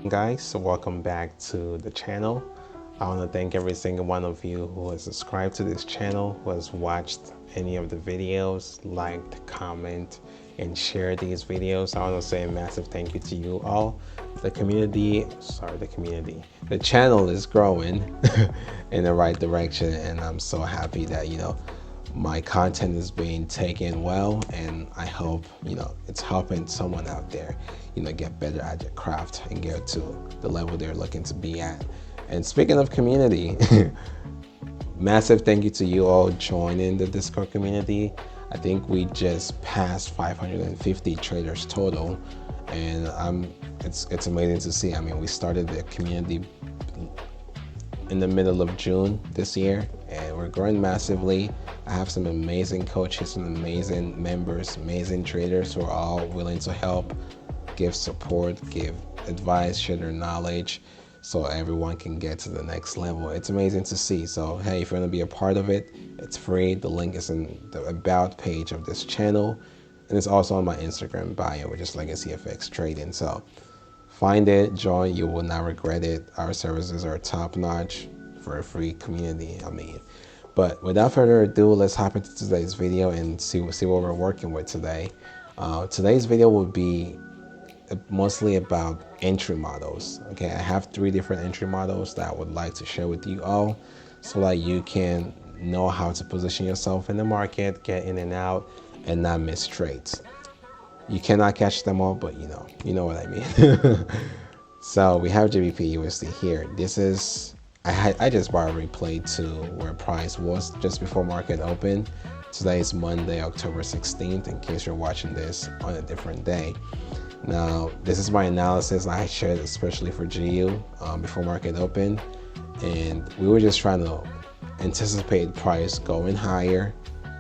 Guys, so welcome back to the channel. I want to thank every single one of you who has subscribed to this channel, who has watched any of the videos, liked, comment, and shared these videos. I want to say a massive thank you to you all. The channel is growing in the right direction, and I'm so happy that my content is being taken well, and I hope it's helping someone out there get better at their craft and get to the level they're looking to be at. And speaking of community, massive thank you to you all joining the Discord community. I think we just passed 550 traders total, and it's amazing to see. I mean, we started the community in the middle of June this year, and we're growing massively. I have some amazing coaches, some amazing members, amazing traders who are all willing to help, give support, give advice, share their knowledge, so everyone can get to the next level. It's amazing to see. So hey, if you want to be a part of it, it's free. The link is in the about page of this channel, and it's also on my Instagram bio, which is LegacyFX Trading. So find it, join, you will not regret it. Our services are top notch for a free community. But without further ado, let's hop into today's video and see what we're working with today. Today's video will be mostly about entry models. Okay, I have 3 different entry models that I would like to share with you all, so that you can know how to position yourself in the market, get in and out, and not miss trades. You cannot catch them all, but you know what I mean. So we have GBP USD here. This is I just bought a replay to where price was just before market open. Today is Monday, October 16th, in case you're watching this on a different day. Now, this is my analysis I shared especially for GU before market open, and we were just trying to anticipate price going higher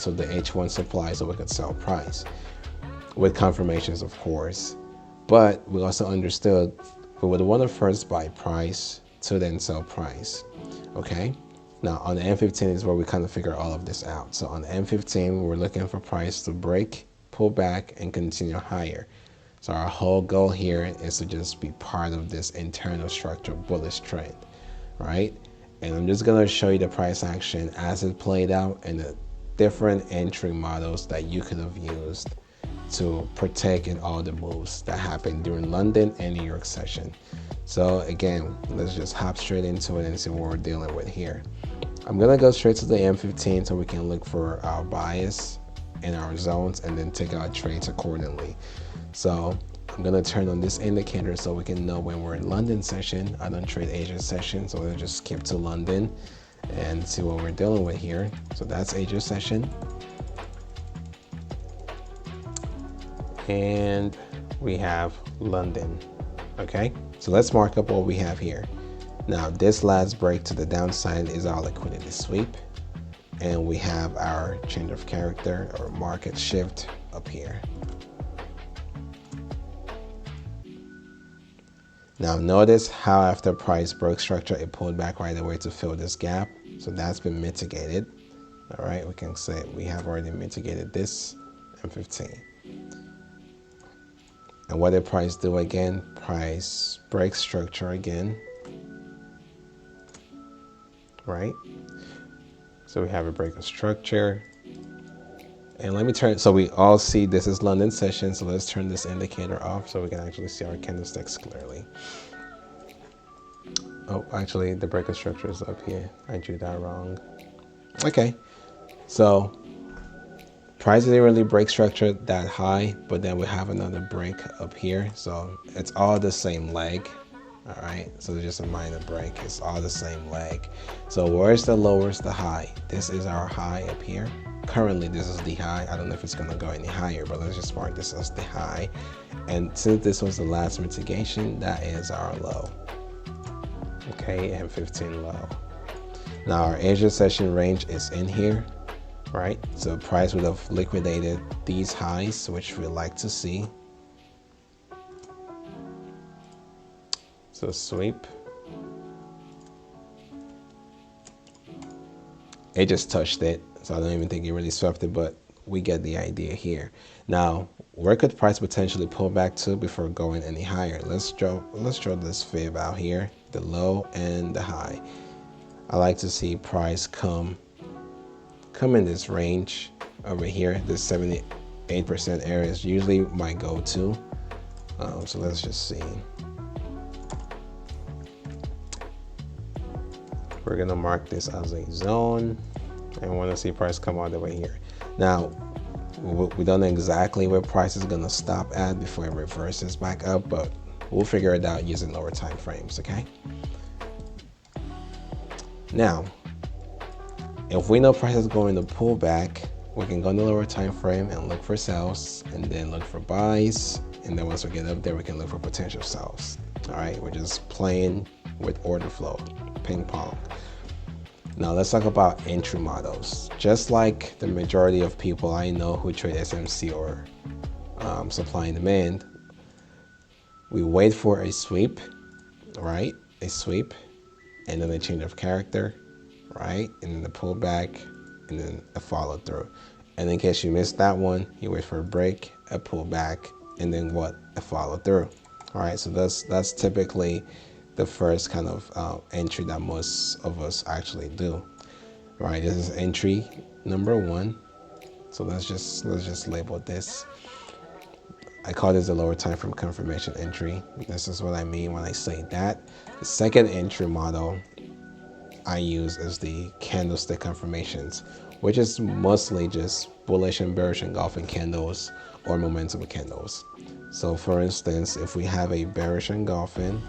to the H1 supply so we could sell price with confirmations, of course. But we also understood we would want to first buy price to then sell price. Okay, now on the M15 is where we kind of figure all of this out. So on the M15, we're looking for price to break, pull back, and continue higher. So our whole goal here is to just be part of this internal structure bullish trend, right? And I'm just gonna show you the price action as it played out and the different entry models that you could have used to partake in all the moves that happened during London and New York session. So again, let's just hop straight into it and see what we're dealing with here. I'm gonna go straight to the M15 so we can look for our bias and our zones and then take our trades accordingly. So I'm gonna turn on this indicator so we can know when we're in London session. I don't trade Asia session, so we'll just skip to London and see what we're dealing with here. So that's Asia session. And we have London. Okay, so let's mark up what we have here. Now this last break to the downside is our liquidity sweep, and we have our change of character or market shift up here. Now notice how after price broke structure, it pulled back right away to fill this gap. So that's been mitigated. All right, we can say we have already mitigated this M15. And what did price do again? Price breaks structure again, right? So we have a break of structure. And let me turn, so we all see this is London session, so let's turn this indicator off so we can actually see our candlesticks clearly. Oh, actually the break of structure is up here. I drew that wrong. Okay, so price didn't really break structure that high, but then we have another break up here. So it's all the same leg. All right, so there's just a minor break. It's all the same leg. So where's the low, where's the high? This is our high up here. Currently, this is the high. I don't know if it's gonna go any higher, but let's just mark this as the high. And since this was the last mitigation, that is our low. Okay, M15 low. Now our Asia session range is in here, right? So price would have liquidated these highs, which we like to see. So sweep. It just touched it, so I don't even think it really swept it, but we get the idea here. Now, where could price potentially pull back to before going any higher? Let's draw this fib out here, the low and the high. I like to see price come in this range over here. This 78% area is usually my go-to. So let's just see. We're gonna mark this as a zone and want to see price come all the way here. Now, we don't know exactly where price is gonna stop at before it reverses back up, but we'll figure it out using lower time frames, okay? Now, if we know price is going to pull back, we can go in the lower time frame and look for sells, and then look for buys, and then once we get up there, we can look for potential sells. All right, we're just playing with order flow, ping pong. Now let's talk about entry models. Just like the majority of people I know who trade SMC or supply and demand, we wait for a sweep, right? A sweep, and then a change of character, right? And then the pullback, and then a follow through. And in case you missed that one, you wait for a break, a pullback, and then what? A follow through. All right, so that's typically the first kind of entry that most of us actually do. Right, this is entry number 1. So let's just label this. I call this a lower time frame confirmation entry. This is what I mean when I say that. The second entry model I use is the candlestick confirmations, which is mostly just bullish and bearish engulfing candles or momentum candles. So for instance, if we have a bearish engulfing,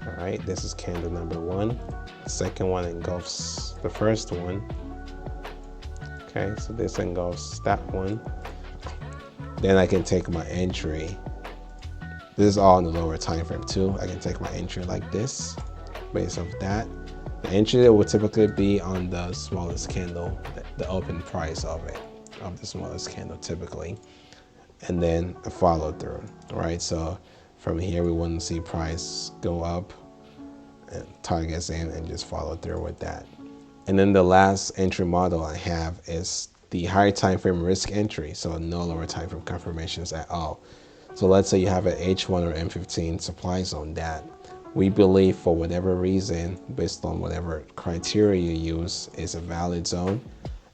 all right, this is candle number 1. The second one engulfs the first one. Okay, so this engulfs that one. Then I can take my entry. This is all in the lower time frame too. I can take my entry like this based off that. The entry will typically be on the smallest candle, the open price of it, of the smallest candle typically, and then a follow through. All right, so from here we want to see price go up and targets in and just follow through with that. And then the last entry model I have is the higher time frame risk entry, so no lower time frame confirmations at all. So let's say you have an H1 or M15 supply zone that we believe for whatever reason, based on whatever criteria you use, is a valid zone.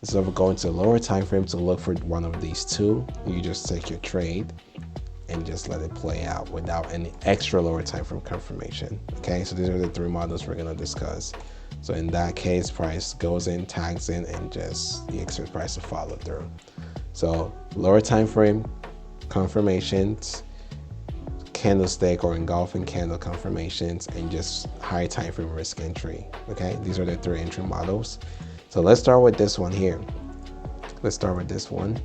Instead of going to the lower time frame to look for one of these two, you just take your trade and just let it play out without any extra lower time frame confirmation. Okay, so these are the 3 models we're gonna discuss. So in that case, price goes in, tags in, and just you expect price to follow through. So lower time frame confirmations, candlestick or engulfing candle confirmations, and just high time frame risk entry. Okay, these are the 3 entry models. So let's start with this one here. Let's start with this one.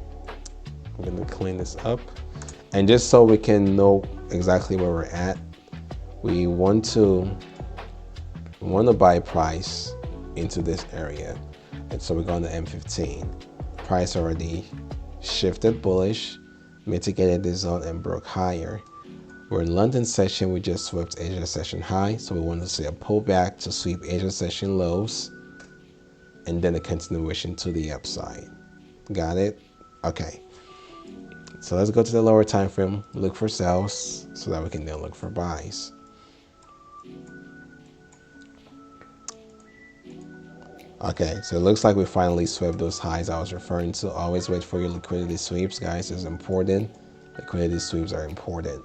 I'm gonna clean this up. And just so we can know exactly where we're at, we want to buy price into this area. And so we go on the M15. Price already shifted bullish, mitigated this zone and broke higher. We're in London session, we just swept Asia session high. So we want to see a pullback to sweep Asia session lows and then a continuation to the upside. Got it? Okay. So let's go to the lower time frame, look for sells so that we can then look for buys. Okay, so it looks like we finally swept those highs I was referring to. Always wait for your liquidity sweeps, guys. It's important. Liquidity sweeps are important.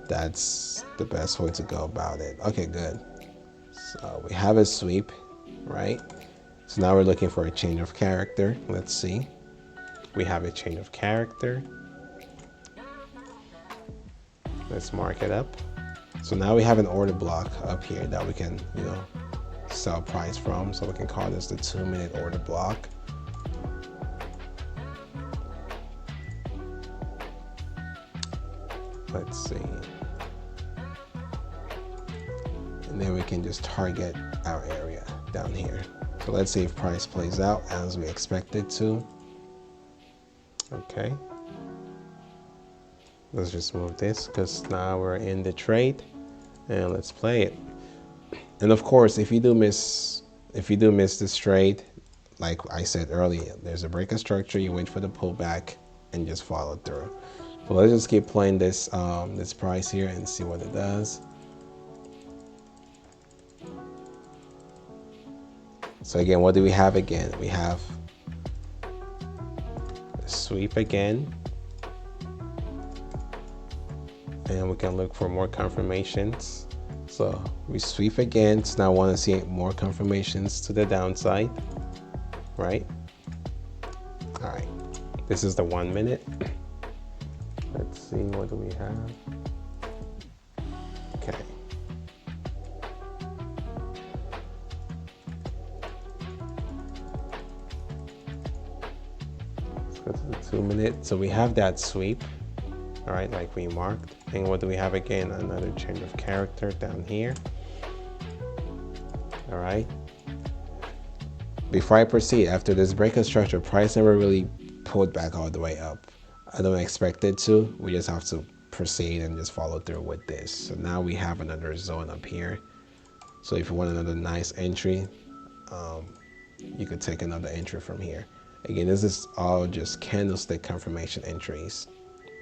That's the best way to go about it. Okay, good. So we have a sweep, right? So now we're looking for a change of character. Let's see. We have a change of character. Let's mark it up. So now we have an order block up here that we can, sell price from. So we can call this the 2-minute order block. Let's see. And then we can just target our area down here. So let's see if price plays out as we expect it to. Okay. Let's just move this because now we're in the trade and let's play it. And of course, if you do miss this trade, like I said earlier, there's a break of structure, you wait for the pullback and just follow through. So let's just keep playing this this price here and see what it does. So again, what do we have again? We have sweep again, and we can look for more confirmations. So we sweep again, so now I want to see more confirmations to the downside, right? All right, this is the 1 minute. Let's see, what do we have? Okay. Let's go to the 2 minute. So we have that sweep, all right, like we marked. And what do we have again? Another change of character down here. All right. Before I proceed, after this break of structure, price never really pulled back all the way up. I don't expect it to. We just have to proceed and just follow through with this. So now we have another zone up here. So if you want another nice entry, you could take another entry from here. Again, this is all just candlestick confirmation entries.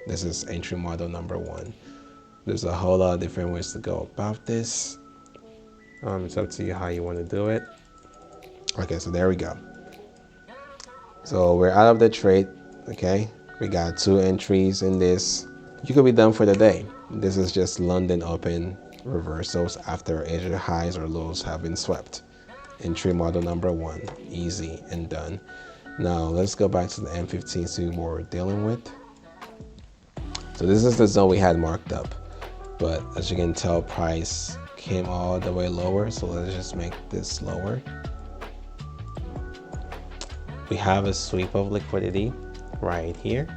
This is entry model number 1. There's a whole lot of different ways to go about this. It's up to you how you want to do it. Okay, so there we go. So we're out of the trade. Okay, we got 2 entries in this. You could be done for the day. This is just London open reversals after Asia highs or lows have been swept. Entry model number 1, easy and done. Now let's go back to the M15, see what we're dealing with. So this is the zone we had marked up, but as you can tell, price came all the way lower. So let's just make this lower. We have a sweep of liquidity right here,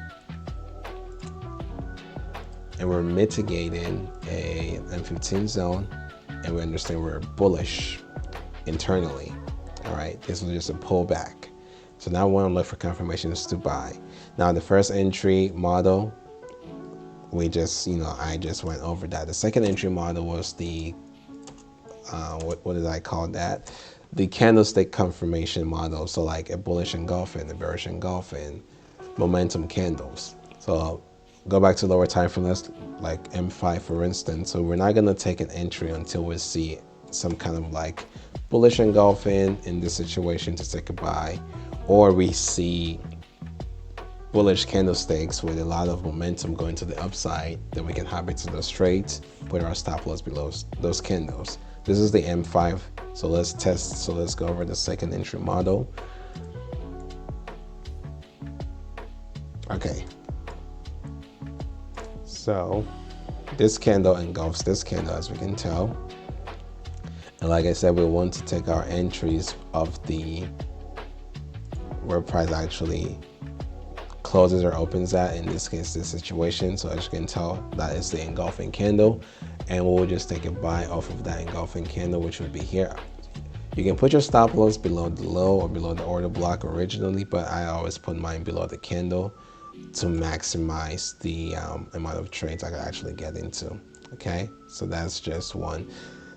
and we're mitigating a M15 zone, and we understand we're bullish internally. All right, this was just a pullback. So now we want to look for confirmations to buy. Now the first entry model, we just, I just went over that. The second entry model was the, what did I call that? The candlestick confirmation model. So like a bullish engulfing, a bearish engulfing, momentum candles. So go back to lower time frame, like M5 for instance. So we're not going to take an entry until we see some kind of like bullish engulfing in this situation to take a buy, or we see bullish candlesticks with a lot of momentum going to the upside, then we can hop into those trades, put our stop loss below those candles. This is the M5. So let's test. So let's go over the second entry model. Okay. So this candle engulfs this candle, as we can tell. And like I said, we want to take our entries of the where price actually closes or opens at, in this case this situation. So as you can tell, that is the engulfing candle, and we'll just take a buy off of that engulfing candle, which would be here. You can put your stop loss below the low or below the order block originally, but I always put mine below the candle to maximize the amount of trades I could actually get into. Okay, so that's just one.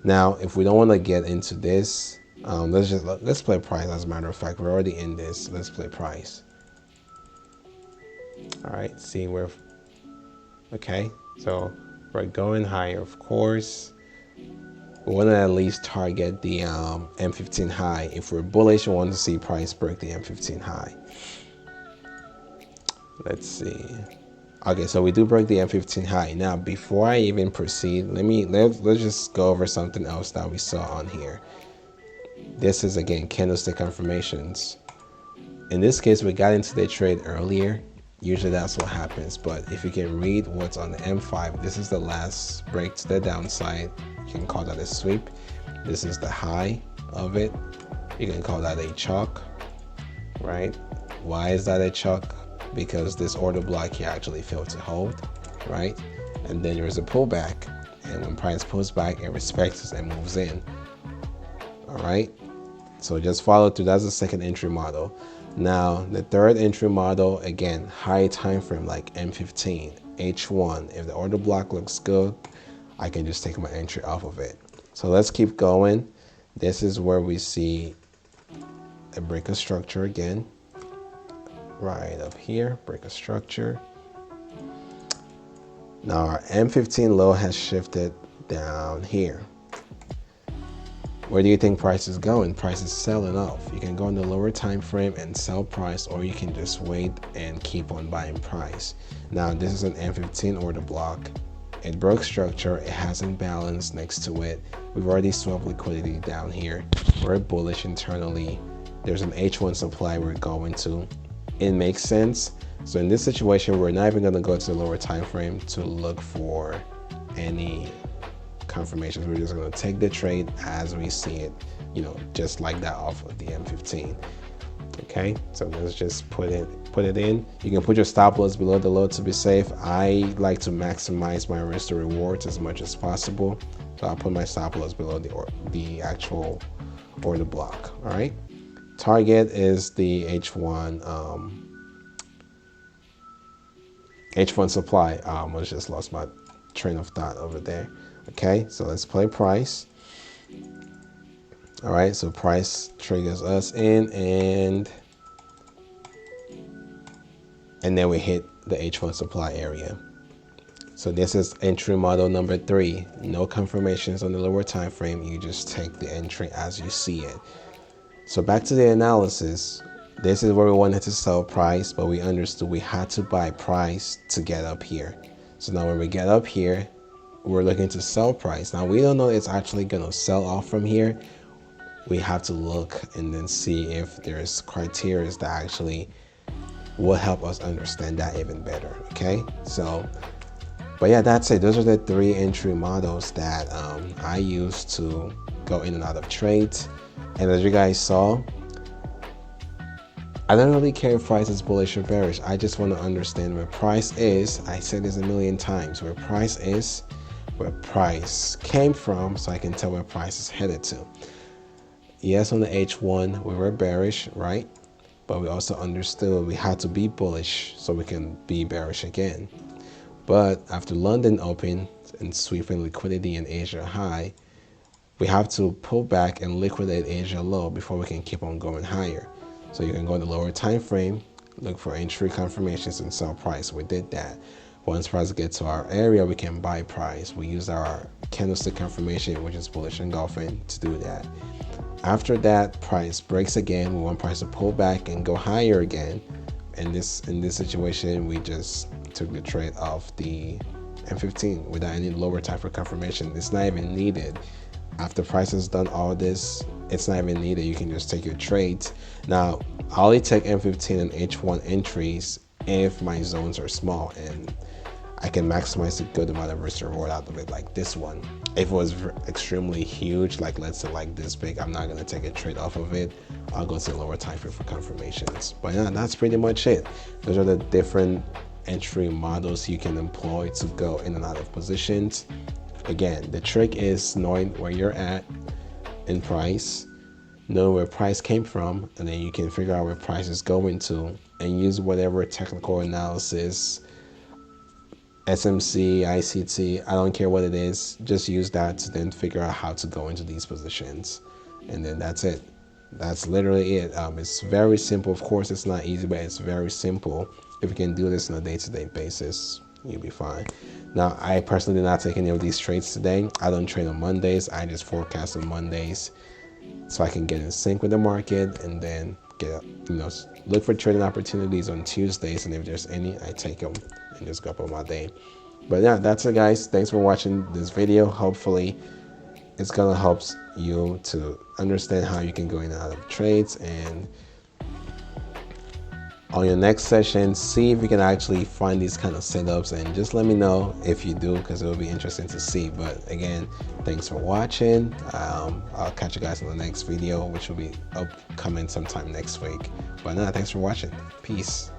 Now if we don't want to get into this, let's play price. As a matter of fact, we're already in this. Let's play price. All right, see where. Okay, so we're going higher, of course. We want to at least target the M15 high. If we're bullish, we want to see price break the M15 high. Let's see. Okay, so we do break the M15 high. Now, before I even proceed, let's just go over something else that we saw on here. This is again candlestick confirmations. In this case, we got into the trade earlier. Usually that's what happens, but if you can read what's on the M5, this is the last break to the downside. You can call that a sweep. This is the high of it. You can call that a chalk, right? Why is that a chalk? Because this order block here actually failed to hold, right? And then there's a pullback, and when price pulls back, it respects and moves in. All right, so just follow through. That's the second entry model. Now the third entry model, again, high time frame like M15, H1. If the order block looks good, I can just take my entry off of it. So let's keep going. This is where we see a break of structure again. Right up here, break of structure. Now our M15 low has shifted down here. Where do you think price is going? Price is selling off. You can go in the lower time frame and sell price, or you can just wait and keep on buying price. Now this is an M15 order block. It broke structure, it has imbalance next to it. We've already swapped liquidity down here. We're bullish internally. There's an H1 supply we're going to. It makes sense. So in this situation, we're not even going to go to the lower time frame to look for any confirmations. We're just going to take the trade as we see it, you know, just like that off of the M15. Okay, so let's just put it in. You can put your stop loss below the low to be safe. I like to maximize my risk to rewards as much as possible, so I'll put my stop loss below the actual order block. All right, target is the H1 supply. I just lost my train of thought over there. Okay, so let's play price. All right, so price triggers us in, and then we hit the H1 supply area. So this is entry model number 3. No confirmations on the lower time frame. You just take the entry as you see it. So back to the analysis. This is where we wanted to sell price, but we understood we had to buy price to get up here. So now when we get up here, we're looking to sell price. Now we don't know it's actually gonna sell off from here. We have to look and then see if there's criteria that actually will help us understand that even better. Okay, so but yeah, that's it. Those are the 3 entry models that I use to go in and out of trades. And as you guys saw, I don't really care if price is bullish or bearish. I just want to understand where price is. I said this a million times, where price is, where price came from, so I can tell where price is headed to. Yes, on the H1 we were bearish, right? But we also understood we had to be bullish so we can be bearish again. But after London opened and sweeping liquidity in Asia high, we have to pull back and liquidate Asia low before we can keep on going higher. So you can go in the lower time frame, look for entry confirmations and sell price. We did that. Once price gets to our area, we can buy price. We use our candlestick confirmation, which is bullish engulfing, to do that. After that, price breaks again. We want price to pull back and go higher again. And in this situation, we just took the trade off the M15 without any lower time for confirmation. It's not even needed. After price has done all this, it's not even needed. You can just take your trades. Now, I only take M15 and H1 entries if my zones are small and I can maximize a good amount of risk reward out of it, like this one. If it was extremely huge, like let's say like this big, I'm not gonna take a trade off of it. I'll go to the lower time frame for confirmations. But yeah, that's pretty much it. Those are the different entry models you can employ to go in and out of positions. Again, the trick is knowing where you're at in price, know where price came from, and then you can figure out where price is going to and use whatever technical analysis, SMC, ICT, I don't care what it is, just use that to then figure out how to go into these positions. And then that's it. That's literally it. It's very simple. Of course, it's not easy, but it's very simple. If you can do this on a day-to-day basis, you'll be fine. Now, I personally did not take any of these trades today. I don't trade on Mondays. I just forecast on Mondays so I can get in sync with the market and then get, look for trading opportunities on Tuesdays. And if there's any, I take them and just go up on my day. But yeah, that's it, guys. Thanks for watching this video. Hopefully it's gonna help you to understand how you can go in and out of trades. And on your next session, see if you can actually find these kind of setups, and just let me know if you do, because it will be interesting to see. But again, thanks for watching. I'll catch you guys in the next video, which will be upcoming sometime next week. But no, thanks for watching. Peace.